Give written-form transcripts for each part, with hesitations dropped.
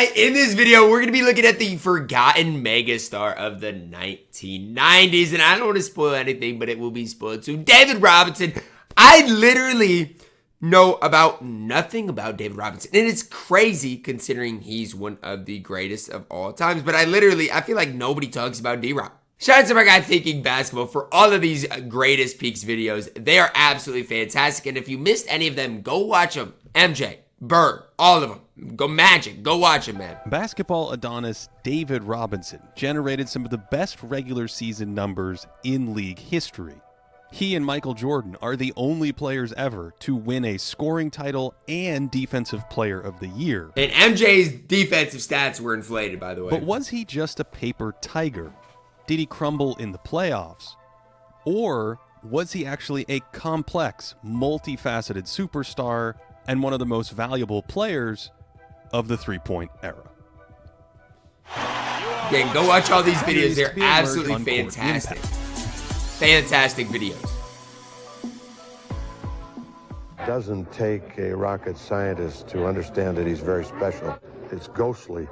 tonight in this video, we're going to be looking at the forgotten megastar of the 1990s. And I don't want to spoil anything, but it will be spoiled soon. David Robinson. I literally know about nothing about David Robinson. And it's crazy considering he's one of the greatest of all times. But I feel like nobody talks about D-Rob. Shout out to my guy Thinking Basketball for all of these greatest peaks videos. They are absolutely fantastic. And if you missed any of them, go watch them. MJ, Bird, all of them. Go Magic. Go watch them, man. Basketball Adonis David Robinson generated some of the best regular season numbers in league history. He and Michael Jordan are the only players ever to win a scoring title and Defensive Player of the Year. And MJ's defensive stats were inflated, by the way. But was he just a paper tiger? Did he crumble in the playoffs? Or was he actually a complex, multifaceted superstar and one of the most valuable players of the three-point era? Again, go watch all these videos. They're absolutely fantastic. Fantastic videos. It doesn't take a rocket scientist to understand that he's very special. It's ghostly.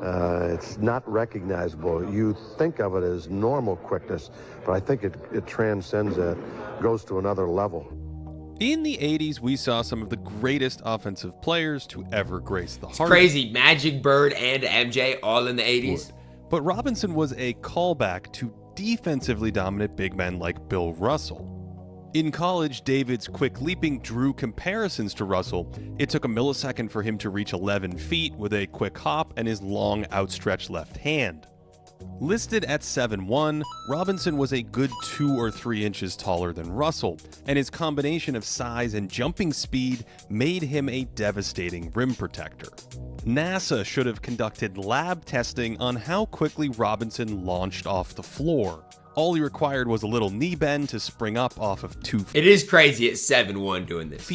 It's not recognizable. You think of it as normal quickness, but I think it transcends that, goes to another level. In the 80s, we saw some of the greatest offensive players to ever grace the heart. Crazy. Magic, Bird, and MJ all in the 80s. But Robinson was a callback to defensively dominant big men like Bill Russell. In college, David's quick leaping drew comparisons to Russell. It took a millisecond for him to reach 11 feet with a quick hop and his long, outstretched left hand. Listed at 7'1", Robinson was a good 2 or 3 inches taller than Russell, and his combination of size and jumping speed made him a devastating rim protector. NASA should have conducted lab testing on how quickly Robinson launched off the floor. All he required was a little knee bend to spring up off of 2 feet. It is crazy at 7'1" doing this.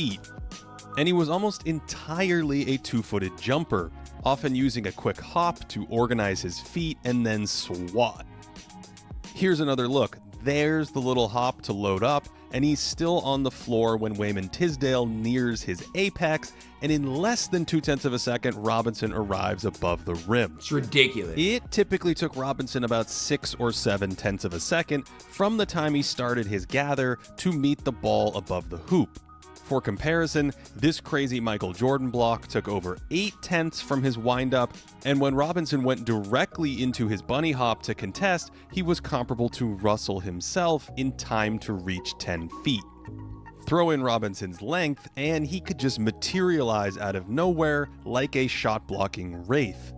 And he was almost entirely a 2-footed jumper, often using a quick hop to organize his feet and then swat. Here's another look. There's the little hop to load up, and he's still on the floor when Wayman Tisdale nears his apex, and in less than 0.2 of a second, Robinson arrives above the rim. It's ridiculous. It typically took Robinson about 6 or 7/10 of a second from the time he started his gather to meet the ball above the hoop. For comparison, this crazy Michael Jordan block took over 0.8 from his windup, and when Robinson went directly into his bunny hop to contest, he was comparable to Russell himself in time to reach 10 feet. Throw in Robinson's length, and he could just materialize out of nowhere like a shot-blocking wraith.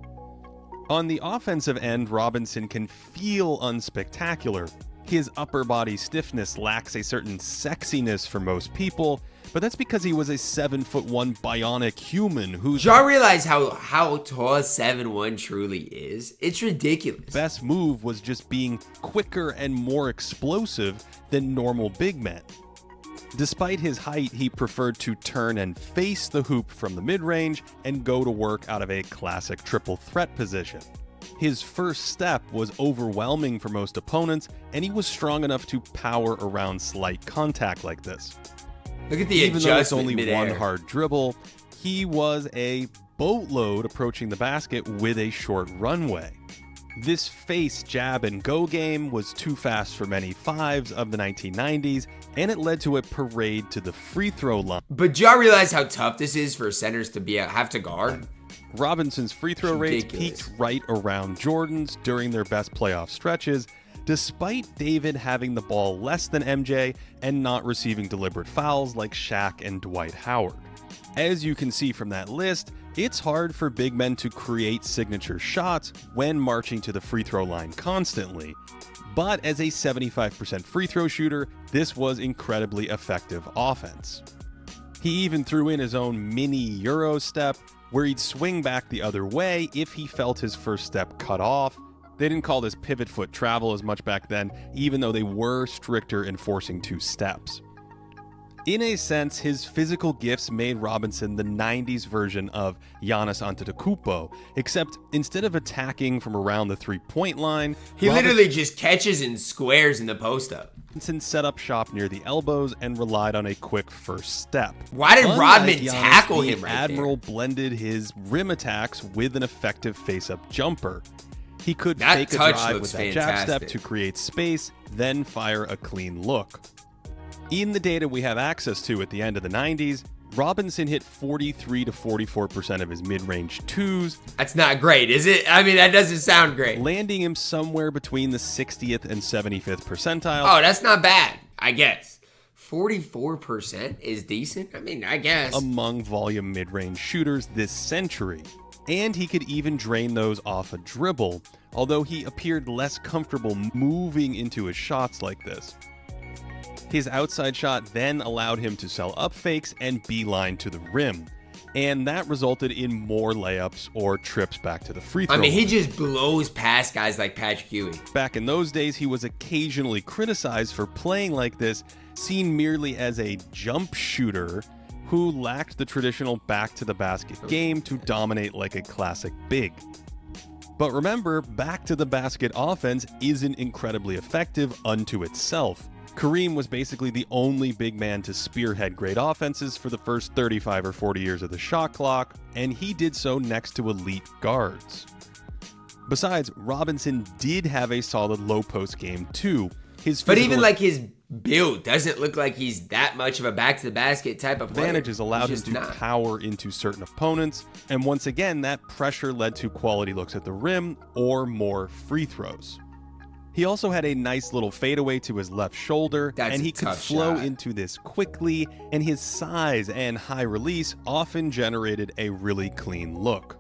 On the offensive end, Robinson can feel unspectacular. His upper body stiffness lacks a certain sexiness for most people, but that's because he was a 7'1" bionic human who's— Do y'all realize how tall 7'1" truly is? It's ridiculous. Best move was just being quicker and more explosive than normal big men. Despite his height, he preferred to turn and face the hoop from the mid-range and go to work out of a classic triple threat position. His first step was overwhelming for most opponents, and he was strong enough to power around slight contact like this. Look at the Even though it's adjustment only mid-air. one hard dribble, he was a boatload approaching the basket with a short runway. This face, jab, and go game was too fast for many fives of the 1990s, and it led to a parade to the free throw line. But do y'all realize how tough this is for centers to have to guard? Robinson's free throw rates Ridiculous. peaked right around Jordan's during their best playoff stretches, despite David having the ball less than MJ and not receiving deliberate fouls like Shaq and Dwight Howard. As you can see from that list, it's hard for big men to create signature shots when marching to the free throw line constantly, but as a 75% free throw shooter, this was incredibly effective offense. He even threw in his own mini Euro step, where he'd swing back the other way if he felt his first step cut off. They didn't call this pivot foot travel as much back then, even though they were stricter in forcing 2 steps. In a sense, his physical gifts made Robinson the 90s version of Giannis Antetokounmpo, except instead of attacking from around the three-point line, he literally just catches and squares in the post-up. Robinson set up shop near the elbows and relied on a quick first step. Why did Unlike Rodman Giannis, tackle the him right Admiral there? blended his rim attacks with an effective face-up jumper. He could That fake a touch drive looks with that jab step fantastic. to create space, then fire a clean look. In the data we have access to at the end of the 90s, Robinson hit 43 to 44% of his mid-range twos, That's not great, is it? I mean, that doesn't sound great. landing him somewhere between the 60th and 75th percentile. Oh, that's not bad, I guess. 44% is decent? I mean, I guess. Among volume mid-range shooters this century. And he could even drain those off a dribble, although he appeared less comfortable moving into his shots like this. His outside shot then allowed him to sell up fakes and beeline to the rim, and that resulted in more layups or trips back to the free throw I mean, he line. just blows past guys like Patrick Ewing. Back in those days, he was occasionally criticized for playing like this, seen merely as a jump shooter who lacked the traditional back-to-the-basket game to dominate like a classic big. But remember, back-to-the-basket offense isn't incredibly effective unto itself. Kareem was basically the only big man to spearhead great offenses for the first 35 or 40 years of the shot clock, and he did so next to elite guards. Besides, Robinson did have a solid low post game too. But even like his build doesn't look like he's that much of a back-to-the-basket type of player. advantages allowed him He's to just not. power into certain opponents, and once again, that pressure led to quality looks at the rim or more free throws. He also had a nice little fadeaway to his left shoulder, That's and a he could tough flow shot. into this quickly, and his size and high release often generated a really clean look.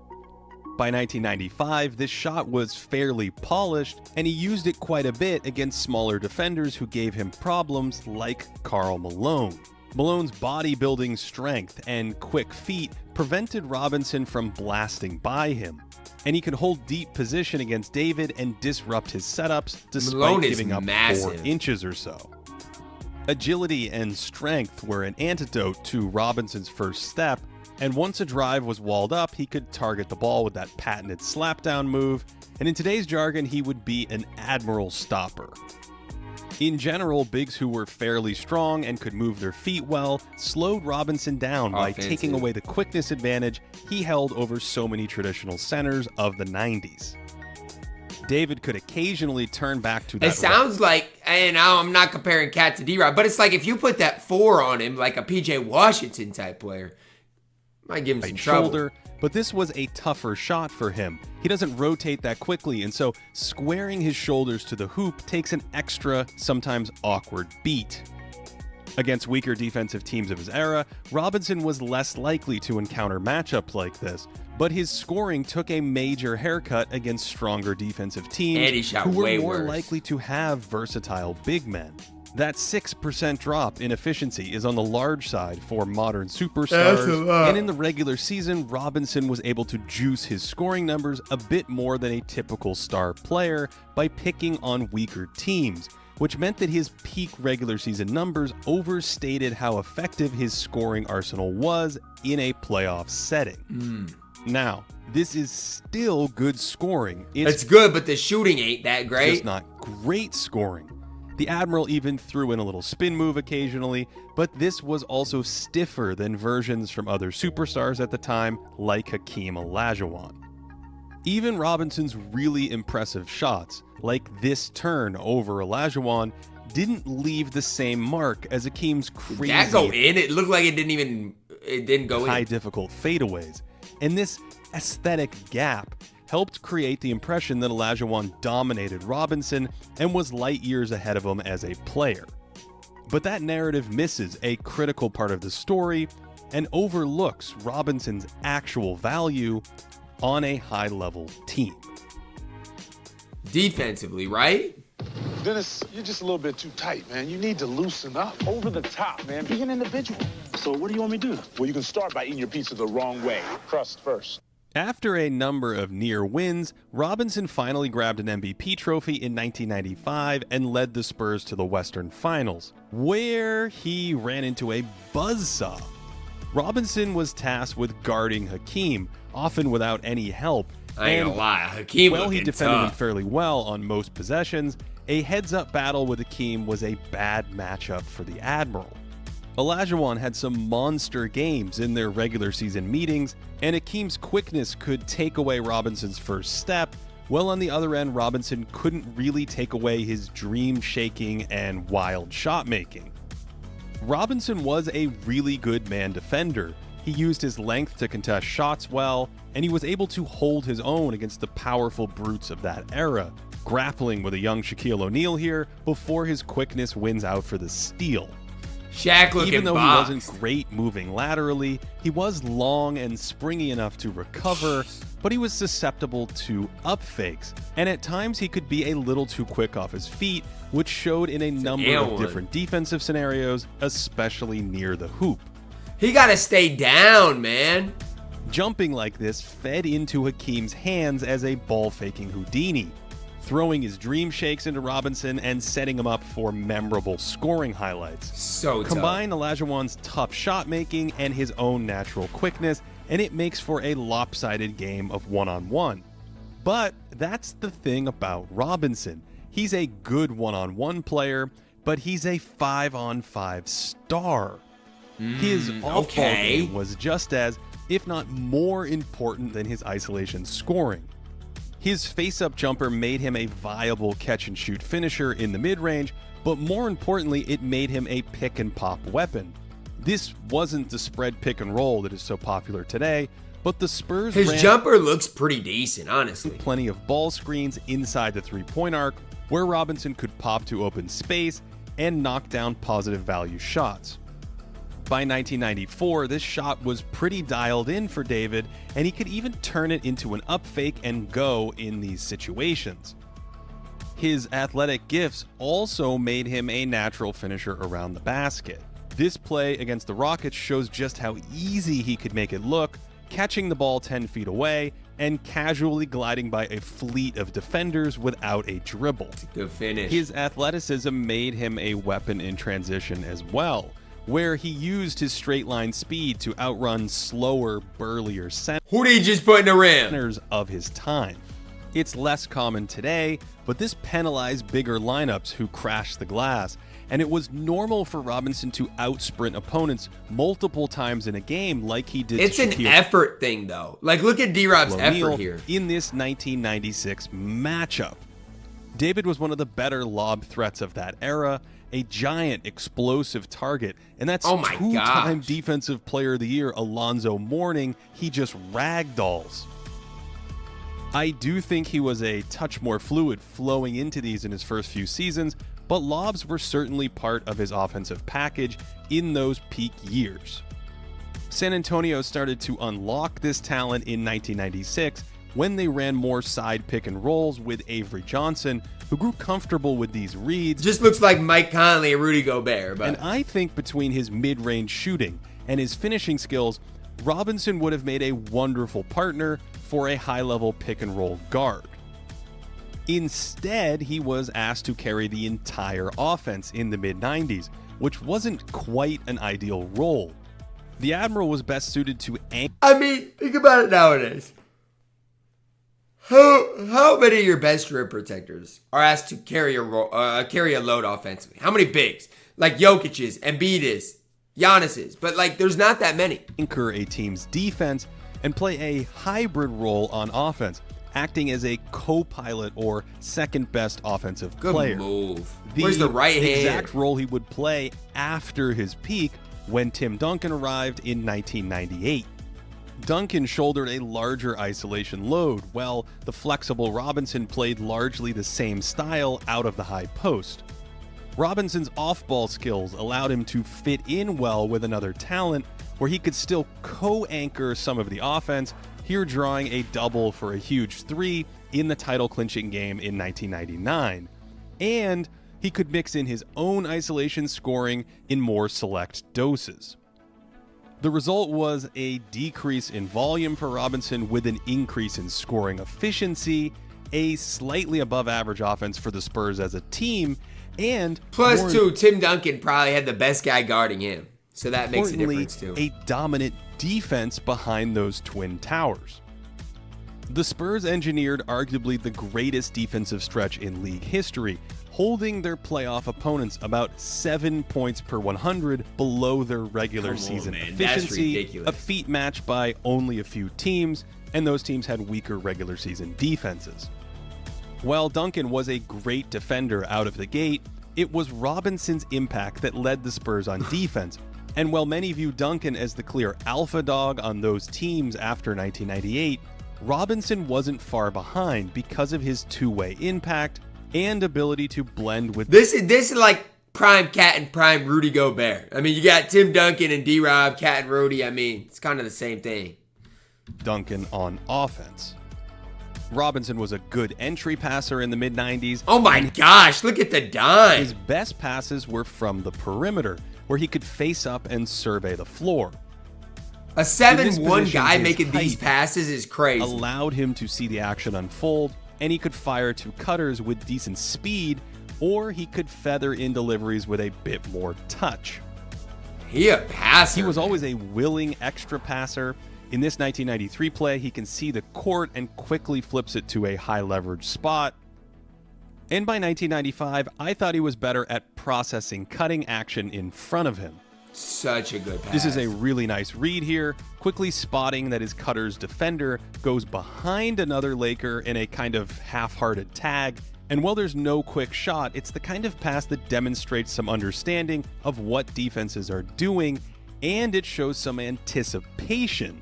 By 1995, this shot was fairly polished, and he used it quite a bit against smaller defenders who gave him problems like Karl Malone. Malone's bodybuilding strength and quick feet prevented Robinson from blasting by him, and he could hold deep position against David and disrupt his setups despite Malone is giving up 4 massive. inches or so. Agility and strength were an antidote to Robinson's first step, and once a drive was walled up, he could target the ball with that patented slapdown move, and in today's jargon, he would be an admiral stopper. In general, bigs who were fairly strong and could move their feet well slowed Robinson down by taking away the quickness advantage he held over so many traditional centers of the 90s. David could occasionally turn back to that. It sounds like, and I'm not comparing Cat to D-Rod, but it's like if you put that 4 on him, like a PJ Washington type player, might give him some trouble. shoulder, but this was a tougher shot for him. He doesn't rotate that quickly, and so squaring his shoulders to the hoop takes an extra, sometimes awkward beat. Against weaker defensive teams of his era, Robinson was less likely to encounter matchups like this, but his scoring took a major haircut against stronger defensive And teams he shot who were way more worse. likely to have versatile big men. That 6% drop in efficiency is on the large side for modern superstars, That's a lot. and in the regular season, Robinson was able to juice his scoring numbers a bit more than a typical star player by picking on weaker teams, which meant that his peak regular season numbers overstated how effective his scoring arsenal was in a playoff setting. Now, this is still good scoring. It's good, but the shooting ain't that great. just not great scoring. The Admiral even threw in a little spin move occasionally, but this was also stiffer than versions from other superstars at the time, like Hakeem Olajuwon. Even Robinson's really impressive shots, like this turn over Olajuwon, didn't leave the same mark as Hakeem's crazy That go in? It looked like it didn't go high in. difficult fadeaways. And this aesthetic gap helped create the impression that Olajuwon dominated Robinson and was light years ahead of him as a player. But that narrative misses a critical part of the story and overlooks Robinson's actual value on a high-level team. Defensively, right? Dennis, you're just a little bit too tight, man. You need to loosen up. Over the top, man. Be an individual. So what do you want me to do? Well, you can start by eating your pizza the wrong way. Crust first. After a number of near wins, Robinson finally grabbed an MVP trophy in 1995 and led the Spurs to the Western Finals, where he ran into a buzzsaw. Robinson was tasked with guarding Hakeem, often without any help. I ain't gonna lie, Hakeem While he defended him tough. fairly well on most possessions, a heads-up battle with Hakeem was a bad matchup for the Admiral. Olajuwon had some monster games in their regular season meetings, and Hakeem's quickness could take away Robinson's first step, while on the other end, Robinson couldn't really take away his dream-shaking and wild shot-making. Robinson was a really good man defender. He used his length to contest shots well, and he was able to hold his own against the powerful brutes of that era, grappling with a young Shaquille O'Neal here before his quickness wins out for the steal. Shaq looking Even though boxed. he wasn't great moving laterally, he was long and springy enough to recover, but he was susceptible to up fakes, and at times he could be a little too quick off his feet, which showed in a number of different defensive scenarios, especially near the hoop. He gotta stay down, man. Jumping like this fed into Hakeem's hands as a ball-faking Houdini, throwing his dream shakes into Robinson and setting him up for memorable scoring highlights. So tough. Combine Olajuwon's tough shot making and his own natural quickness, and it makes for a lopsided game of one-on-one. But that's the thing about Robinson. He's a good one-on-one player, but he's a 5-on-5 star. His off-ball game was just as, if not more important than his isolation scoring. His face-up jumper made him a viable catch-and-shoot finisher in the mid-range, but more importantly, it made him a pick-and-pop weapon. This wasn't the spread pick-and-roll that is so popular today, but the Spurs His ran jumper looks pretty decent, honestly. plenty of ball screens inside the three-point arc, where Robinson could pop to open space and knock down positive value shots. By 1994, this shot was pretty dialed in for David, and he could even turn it into an up fake and go in these situations. His athletic gifts also made him a natural finisher around the basket. This play against the Rockets shows just how easy he could make it look, catching the ball 10 feet away and casually gliding by a fleet of defenders without a dribble. Good finish. His athleticism made him a weapon in transition as well, where he used his straight line speed to outrun slower, burlier Who did he just put in the rim? centers of his time. It's less common today, but this penalized bigger lineups who crashed the glass, and it was normal for Robinson to outsprint opponents multiple times in a game like he did It's to an Shaquille effort thing, though. Like, look at D-Rob's O'Neal effort here. in this 1996 matchup. David was one of the better lob threats of that era, a giant explosive target, and that's Oh my two-time gosh. Defensive Player of the Year Alonzo Mourning. He just ragdolls. I do think he was a touch more fluid flowing into these in his first few seasons, but lobs were certainly part of his offensive package in those peak years. San Antonio started to unlock this talent in 1996 when they ran more side pick and rolls with Avery Johnson, who grew comfortable with these reads. Just looks like Mike Conley and Rudy Gobert. But And I think between his mid-range shooting and his finishing skills, Robinson would have made a wonderful partner for a high-level pick-and-roll guard. Instead, he was asked to carry the entire offense in the mid-90s, which wasn't quite an ideal role. The Admiral was best suited to I mean, think about it nowadays. How many of your best rim protectors are asked to carry a load offensively? How many bigs? Like Jokic's, Embiid's, Giannis's. But, like, there's not that many. anchor a team's defense and play a hybrid role on offense, acting as a co-pilot or second-best offensive Good player. move. Where's the right hand? exact role he would play after his peak when Tim Duncan arrived in 1998. Duncan shouldered a larger isolation load, while the flexible Robinson played largely the same style out of the high post. Robinson's off-ball skills allowed him to fit in well with another talent, where he could still co-anchor some of the offense, here drawing a double for a huge three in the title-clinching game in 1999. And he could mix in his own isolation scoring in more select doses. The result was a decrease in volume for Robinson with an increase in scoring efficiency, a slightly above average offense for the Spurs as a team, and plus two, Tim Duncan probably had the best guy guarding him. So that makes a difference too. A dominant defense behind those twin towers. The Spurs engineered arguably the greatest defensive stretch in league history, holding their playoff opponents about 7 points per 100 below their regular season efficiency, a feat matched by only a few teams, and those teams had weaker regular season defenses. While Duncan was a great defender out of the gate, it was Robinson's impact that led the Spurs on defense. And while many view Duncan as the clear alpha dog on those teams after 1998, Robinson wasn't far behind because of his two-way impact and ability to blend with... This is like prime Cat and prime Rudy Gobert. I mean, you got Tim Duncan and D-Rob, Cat and Rudy. I mean, it's kind of the same thing. Duncan on offense. Robinson was a good entry passer in the mid-90s. Oh my gosh, look at the dime. His best passes were from the perimeter, where he could face up and survey the floor. A 7'1" guy making these passes is crazy. Allowed him to see the action unfold, and he could fire to cutters with decent speed, or he could feather in deliveries with a bit more touch. He a passer. He was always a willing extra passer. In this 1993 play, he can see the court and quickly flips it to a high leverage spot. And by 1995, I thought he was better at processing cutting action in front of him. Such a good pass. This is a really nice read here, quickly spotting that his cutter's defender goes behind another Laker in a kind of half-hearted tag. And while there's no quick shot, it's the kind of pass that demonstrates some understanding of what defenses are doing, and it shows some anticipation.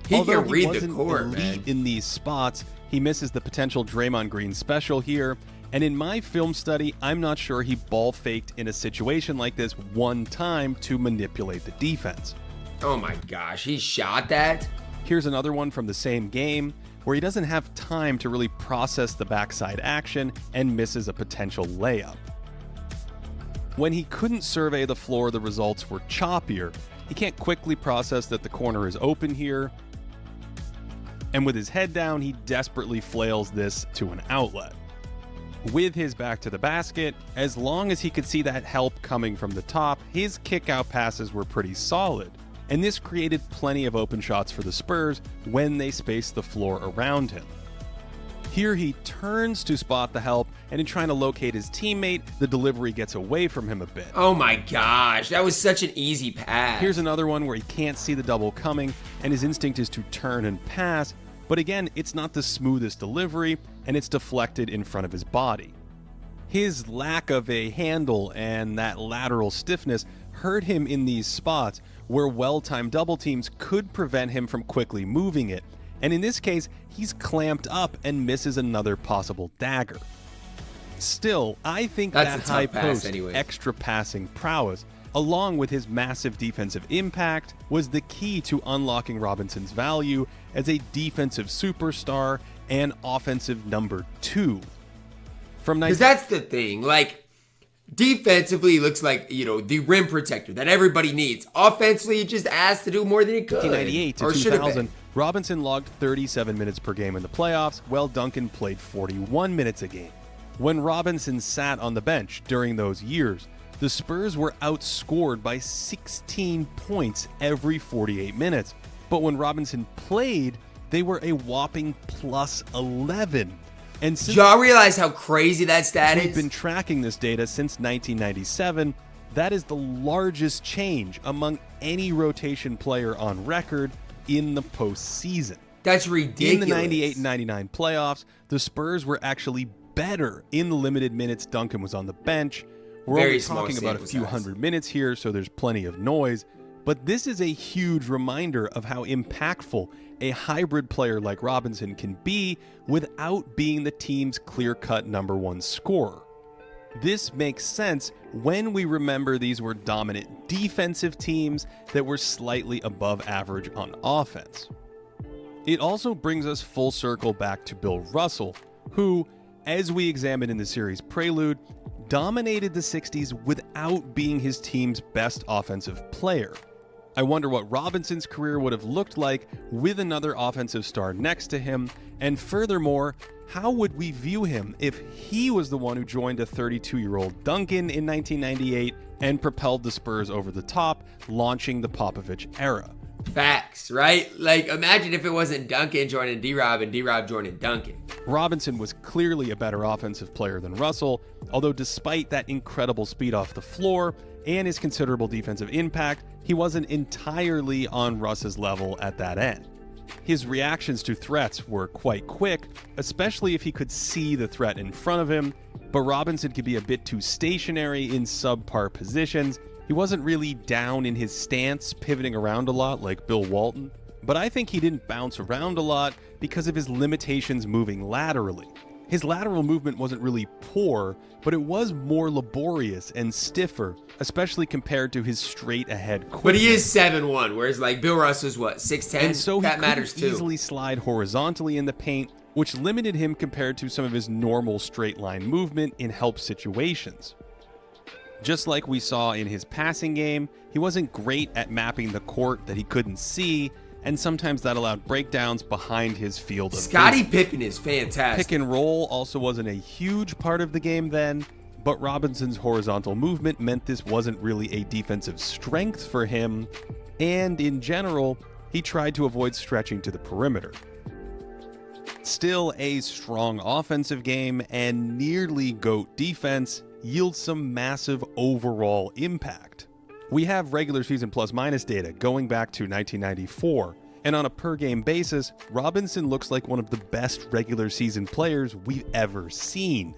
He Although can read he the wasn't court, elite man. in these spots, he misses the potential Draymond Green special here. And in my film study, I'm not sure he ball faked in a situation like this one time to manipulate the defense. Oh my gosh, he shot that? Here's another one from the same game where he doesn't have time to really process the backside action and misses a potential layup. When he couldn't survey the floor, the results were choppier. He can't quickly process that the corner is open here. And with his head down, he desperately flails this to an outlet. With his back to the basket, as long as he could see that help coming from the top, his kick-out passes were pretty solid. And this created plenty of open shots for the Spurs when they spaced the floor around him. Here he turns to spot the help, and in trying to locate his teammate, the delivery gets away from him a bit. Oh my gosh, that was such an easy pass. Here's another one where he can't see the double coming, and his instinct is to turn and pass, but again, it's not the smoothest delivery, and it's deflected in front of his body. His lack of a handle and that lateral stiffness hurt him in these spots where well-timed double teams could prevent him from quickly moving it, and in this case, he's clamped up and misses another possible dagger. Still, I think that high post extra passing prowess, along with his massive defensive impact, was the key to unlocking Robinson's value as a defensive superstar and offensive number 2. Because that's the thing, like, defensively, he looks like, you know, the rim protector that everybody needs. Offensively, he just asked to do more than he could. 1998 to 2000, Robinson logged 37 minutes per game in the playoffs, while Duncan played 41 minutes a game. When Robinson sat on the bench during those years, the Spurs were outscored by 16 points every 48 minutes. But when Robinson played, they were a whopping plus 11. And since y'all realize how crazy that stat is? We've been tracking this data since 1997. That is the largest change among any rotation player on record in the postseason. That's ridiculous. In the 98 and 99 playoffs, the Spurs were actually better in the limited minutes Duncan was on the bench. We're only talking about a few hundred minutes here, so there's plenty of noise. But this is a huge reminder of how impactful a hybrid player like Robinson can be without being the team's clear-cut number 1 scorer. This makes sense when we remember these were dominant defensive teams that were slightly above average on offense. It also brings us full circle back to Bill Russell, who, as we examined in the series Prelude, dominated the 60s without being his team's best offensive player. I wonder what Robinson's career would have looked like with another offensive star next to him, and furthermore, how would we view him if he was the one who joined a 32-year-old Duncan in 1998 and propelled the Spurs over the top, launching the Popovich era? Facts, right? Like, imagine if it wasn't Duncan joining D-Rob and D-Rob joining Duncan. Robinson was clearly a better offensive player than Russell, although despite that incredible speed off the floor and his considerable defensive impact, he wasn't entirely on Russ's level at that end. His reactions to threats were quite quick, especially if he could see the threat in front of him, but Robinson could be a bit too stationary in subpar positions. He wasn't really down in his stance, pivoting around a lot like Bill Walton, but I think he didn't bounce around a lot because of his limitations moving laterally. His lateral movement wasn't really poor, but it was more laborious and stiffer, especially compared to his straight-ahead quickness. But he is 7'1", whereas like Bill Russell's what, 6'10"? And so that he matters couldn't too. easily slide horizontally in the paint, which limited him compared to some of his normal straight-line movement in help situations. Just like we saw in his passing game, he wasn't great at mapping the court that he couldn't see, and sometimes that allowed breakdowns behind his field of vision. Scottie Pippen is fantastic. Pick and roll also wasn't a huge part of the game then, but Robinson's horizontal movement meant this wasn't really a defensive strength for him, and in general, he tried to avoid stretching to the perimeter. Still, a strong offensive game and nearly GOAT defense yields some massive overall impact. We have regular season plus-minus data going back to 1994, and on a per-game basis, Robinson looks like one of the best regular season players we've ever seen.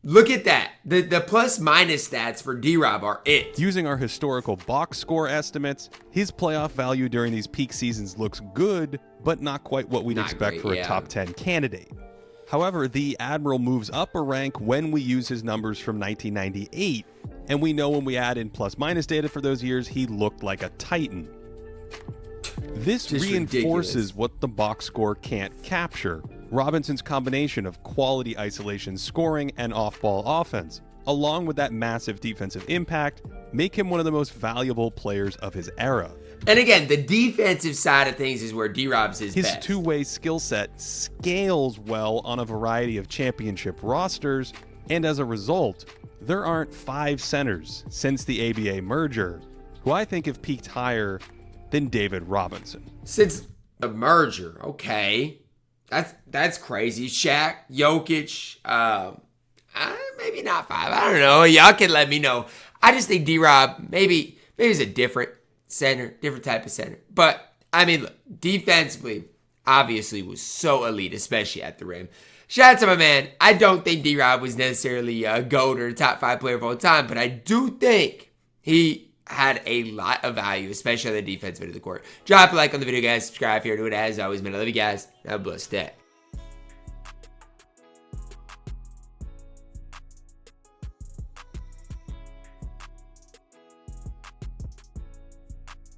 Look at that. The plus-minus stats for D-Rob are it. Using our historical box score estimates, his playoff value during these peak seasons looks good, but not quite what we'd expect for a top 10 candidate. However, the Admiral moves up a rank when we use his numbers from 1998, and we know when we add in plus-minus data for those years, he looked like a titan. This Just reinforces ridiculous. what the box score can't capture: Robinson's combination of quality isolation scoring and off-ball offense, along with that massive defensive impact, make him one of the most valuable players of his era. And again, the defensive side of things is where D-Rob's is His best. two-way skill set scales well on a variety of championship rosters, and as a result, there aren't 5 centers since the ABA merger who I think have peaked higher than David Robinson. Since the merger, okay. That's crazy. Shaq, Jokic, maybe not 5. I don't know. Y'all can let me know. I just think D-Rob maybe he's a different center, different type of center. But, I mean, look, defensively, obviously was so elite, especially at the rim. Shout out to my man. I don't think D-Rob was necessarily a GOAT or a top 5 player of all time, but I do think he had a lot of value, especially on the defensive end of the court. Drop a like on the video, guys. Subscribe if you're new. As always, man, I love you guys. Have a blessed day.